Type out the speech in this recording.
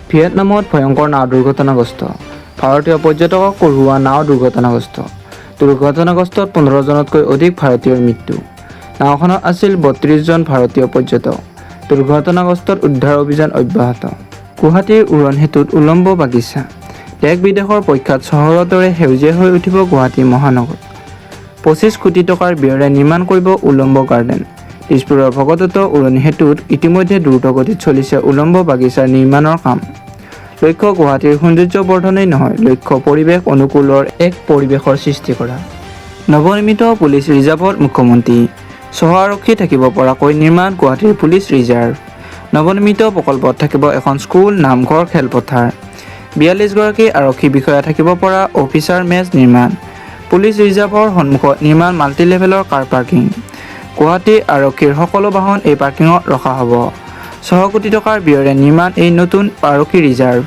ভিয়েটনামত ভয়ংকৰ নাও দুৰ্ঘটনাগ্ৰস্ত। ভাৰতীয় পৰ্যটকক কঢ়িওৱা নাও দুৰ্ঘটনাগ্ৰস্ত। দুৰ্ঘটনাগ্ৰস্তত 15 জনতকৈ অধিক ভাৰতীয়ৰ মৃত্যু। নাওখনত আছিল 32 জন ভাৰতীয় পৰ্যটক। দুৰ্ঘটনাগ্ৰস্তত উদ্ধাৰ অভিযান অব্যাহত। গুৱাহাটীৰ উৰণ সেতুত উলম্ব বাগিচা। দেশ বিদেশৰ প্ৰখ্যাত চহৰৰ দৰে সেউজীয়া হৈ উঠিব গুৱাহাটী মহানগৰ। 25 কোটি টকাৰ ব্যয়েৰে নিৰ্মাণ কৰিব উলম্ব গাৰ্ডেন। দিছপুৰৰ ভগদত্ত উৰণি সেতুত ইতিমধ্যে দ্ৰুতগতিত চলিছে উলম্ব বাগিচাৰ নিৰ্মাণৰ কাম। লক্ষ্য গুৱাহাটীৰ সৌন্দৰ্য বৰ্ধনেই নহয়, লক্ষ্য পৰিৱেশ অনুকূলৰ এক পৰিৱেশৰ সৃষ্টি কৰা। নৱনিৰ্মিত পুলিচ ৰিজাৰ্ভত মুখ্যমন্ত্ৰী। চহ আৰক্ষী থাকিব পৰাকৈ নিৰ্মাণ গুৱাহাটীৰ পুলিচ ৰিজাৰ্ভ। নৱনিৰ্মিত প্ৰকল্পত থাকিব এখন স্কুল, নামঘৰ, খেলপথাৰ। 42 গৰাকী আৰক্ষী বিষয়া থাকিব পৰা অফিচাৰ মেজ নিৰ্মাণ। পুলিচ ৰিজাৰ্ভৰ সন্মুখত নিৰ্মাণ মাল্টিলেভেলৰ কাৰ পাৰ্কিং। গুৱাহাটী আৰক্ষীৰ সকলো বাহন এই পাৰ্কিঙত ৰখা হ'ব। 6 কোটি টকাৰ ব্যয়েৰে নিৰ্মাণ এই নতুন আৰক্ষী ৰিজাৰ্ভ।